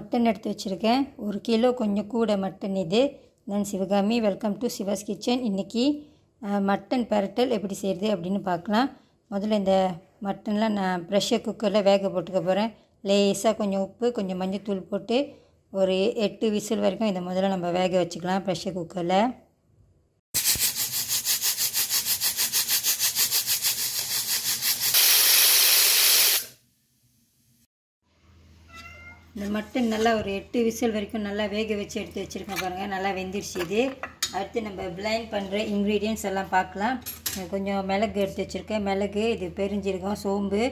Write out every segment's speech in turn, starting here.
Mutton எடுத்து வச்சுருக்கேன். 1 kilo கொஞ்சம் கூட மட்டன் இது. நான் Sivakami. Welcome to Siva's kitchen. இன்றைக்கி மட்டன் பெரட்டல் எப்படி செய்கிறது அப்படின்னு பார்க்கலாம். முதல்ல இந்த மட்டன்லாம் நான் ப்ரெஷர் குக்கரில் வேக போட்டுக்க போகிறேன். லேசாக கொஞ்சம் உப்பு, கொஞ்சம் மஞ்சத்தூள் போட்டு ஒரு 8 விசில் வரைக்கும் இதை முதல்ல நம்ம வேக வச்சுக்கலாம் ப்ரெஷர் குக்கரில். இந்த மட்டன் நல்லா ஒரு 8 விசில் வரைக்கும் நல்லா வேக வச்சு எடுத்து வச்சுருக்கேன் பாருங்கள். நல்லா வெந்துருச்சு இது. அடுத்து நம்ம பிளைண்ட் பண்ணுற இன்க்ரீடியன்ட்ஸ் எல்லாம் பார்க்கலாம். கொஞ்சம் மிளகு எடுத்து வச்சுருக்கேன். மிளகு, இது பெருஞ்சீரகம், சோம்பு,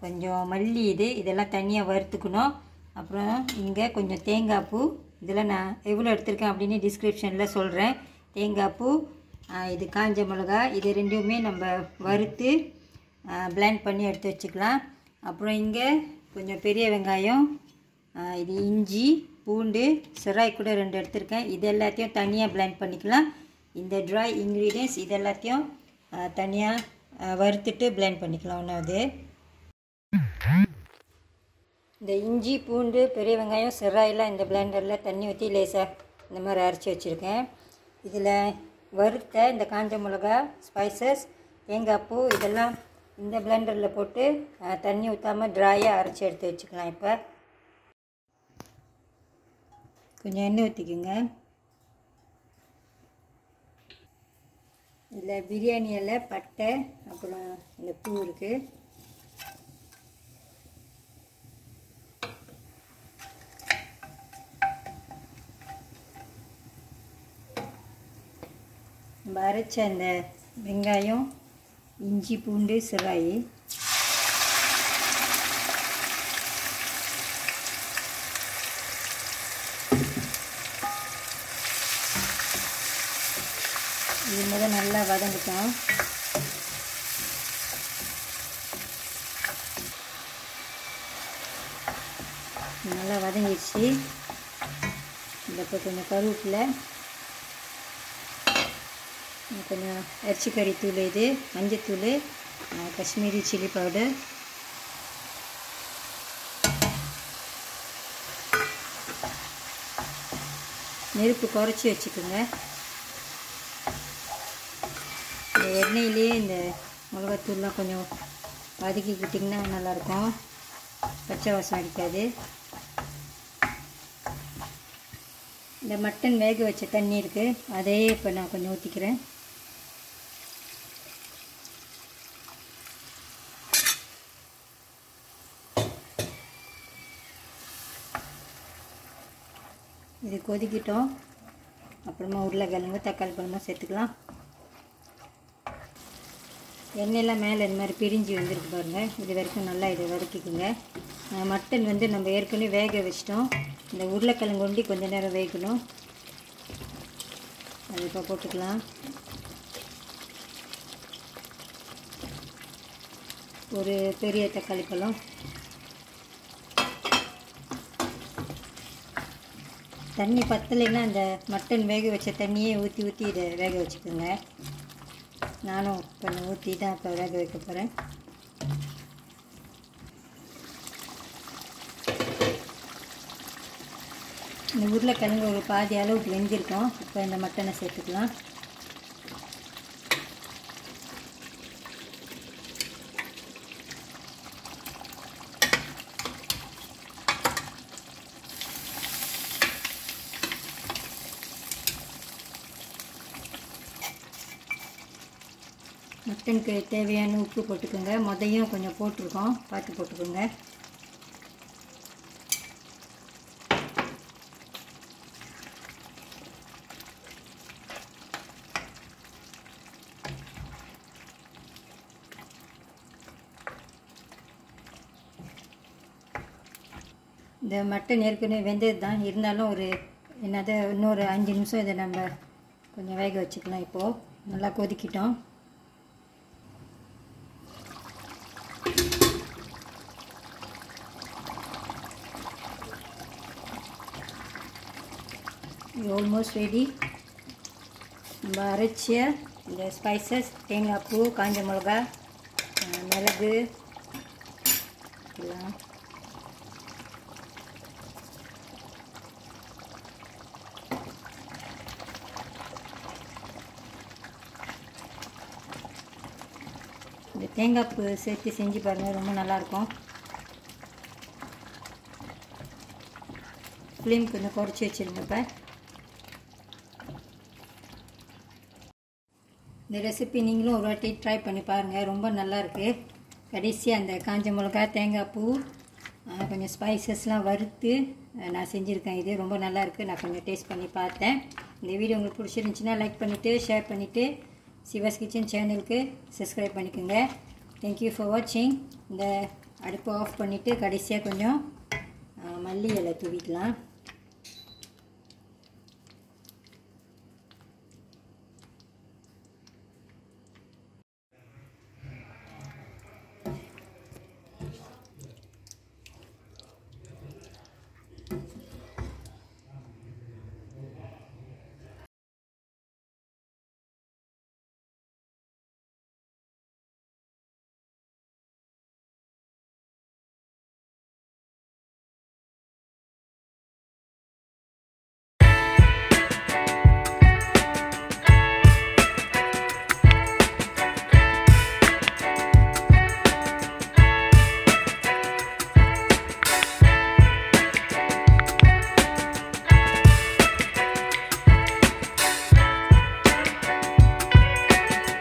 கொஞ்சம் மல்லி, இதெல்லாம் தனியாக வறுத்துக்கணும். அப்புறம் இங்கே கொஞ்சம் தேங்காய் பூ. இதெல்லாம் நான் எவ்வளோ எடுத்திருக்கேன் அப்படின்னு டிஸ்கிரிப்ஷனில் சொல்கிறேன். தேங்காய் பூ, இது காஞ்ச மிளகா, இது ரெண்டுமே நம்ம வறுத்து பிளைண்ட் பண்ணி எடுத்து வச்சுக்கலாம். அப்புறம் இங்கே கொஞ்சம் பெரிய வெங்காயம், இது இஞ்சி, பூண்டு, சிராய் கூட 2 எடுத்திருக்கேன். இது எல்லாத்தையும் தனியாக பிளைண்ட் பண்ணிக்கலாம். இந்த ட்ரை இன்க்ரீடியன்ட்ஸ் இது எல்லாத்தையும் தனியாக வறுத்துட்டு பிளைண்ட் பண்ணிக்கலாம். ஒன்றாவது இந்த இஞ்சி, பூண்டு, பெரிய வெங்காயம், சிராயெல்லாம் இந்த பிளைண்டரில் தண்ணி ஊற்றி லேசாக இந்த மாதிரி அரைச்சி வச்சுருக்கேன். இதில் வறுத்த இந்த காஞ்ச மிளகா, ஸ்பைசஸ், தேங்காய் பூ இதெல்லாம் இந்த பிளைண்டரில் போட்டு தண்ணி ஊற்றாமல் ட்ராயாக அரைச்சி எடுத்து வச்சுக்கலாம். இப்போ கொஞ்சம் எண்ணெய் ஊற்றிக்குங்க. இதில் பிரியாணி இலை, பட்டை, அப்புறம் இந்த பூ இருக்குது. நம்ம அரைச்ச அந்த வெங்காயம், இஞ்சி, பூண்டு, சிராய், இது முதல் நல்லா வதங்கிட்டோம். நல்லா வதங்கிடுச்சு. இந்த இப்போ கொஞ்சம் கருவேப்பிலை, கொஞ்சம் அரிசிக்கறி தூள், இது மஞ்சத்தூள், காஷ்மீரி சில்லி பவுடர், நெருப்பு குறைச்சி வச்சுக்கோங்க. இந்த எண்ணெயிலே இந்த மிளகாத்தூள்லாம் கொஞ்சம் வதக்கிக்கிட்டிங்கன்னா நல்லாயிருக்கும், பச்சை வாசம் அடிக்காது. இந்த மட்டன் வேக வச்ச தண்ணி இருக்குது, அதே இப்போ நான் கொஞ்சம் ஊற்றிக்கிறேன். இது கொதிக்கிட்டோம். அப்புறமா உருளைக்கிழங்கு, தக்காளி பழமும் சேர்த்துக்கலாம். எண்ணெயெல்லாம் மேலே இந்த மாதிரி பிரிஞ்சு வந்துருக்கு பாருங்கள். இது வரைக்கும் நல்லா இதை வதக்கிக்குங்க. மட்டன் நம்ம ஏற்கனவே வேக வச்சிட்டோம். இந்த உருளைக்கிழங்கு ஒண்டி கொஞ்சம் நேரம் வேகணும். அது இப்போ போட்டுக்கலாம். ஒரு பெரிய தக்காளி பழம், தண்ணி பத்தலைன்னா இந்த மட்டன் வேக வச்ச தண்ணியே ஊற்றி இதை வேக வச்சுக்கோங்க. நானும் கொஞ்சம் ஊற்றி தான் இப்போ வேக வைக்க போகிறேன். இந்த உருளைக்கிழங்கு ஒரு பாதி அளவுக்கு வெந்திருக்கோம். இப்போ இந்த மட்டனை சேர்த்துக்கலாம். மட்டனுக்கு தேவையான உப்பு போட்டுக்கோங்க. மொதையும் கொஞ்சம் போட்டிருக்கோம், பார்த்து போட்டுக்கோங்க. இந்த மட்டன் ஏற்கனவே வெந்தது தான், இருந்தாலும் இன்னொரு 5 நிமிஷம் இதை நம்ம கொஞ்சம் வேக வச்சுக்கலாம். இப்போது நல்லா கொதிக்கிட்டோம். Almost ready. நம்ம அரைச்ச இந்த ஸ்பைசஸ், தேங்காய் பூ, காஞ்ச மிளகா, மிளகு எல்லாம் இந்த தேங்காய் பூ சேர்த்து செஞ்சு பாருங்கள், ரொம்ப நல்லாயிருக்கும். ஃப்ளேம் கொஞ்சம் குறைச்சி வச்சுருங்க. இப்போ இந்த ரெசிபி நீங்களும் ஒரு வாட்டி ட்ரை பண்ணி பாருங்கள், ரொம்ப நல்லாயிருக்கு. கடைசியாக அந்த காஞ்ச மிளகா, தேங்காய் பூ, கொஞ்சம் ஸ்பைசஸ்லாம் வறுத்து நான் செஞ்சுருக்கேன். இது ரொம்ப நல்லாயிருக்கு. நான் கொஞ்சம் டேஸ்ட் பண்ணி பார்த்தேன். இந்த வீடியோ உங்களுக்கு பிடிச்சிருந்துச்சின்னா லைக் பண்ணிவிட்டு ஷேர் பண்ணிவிட்டு சிவாஸ் கிச்சன் சேனலுக்கு சப்ஸ்கிரைப் பண்ணிக்கோங்க. தேங்க்யூ ஃபார் வாட்சிங். இந்த அடுப்பை ஆஃப் பண்ணிவிட்டு கடைசியாக கொஞ்சம் மல்லி இலை தூவிக்கலாம்.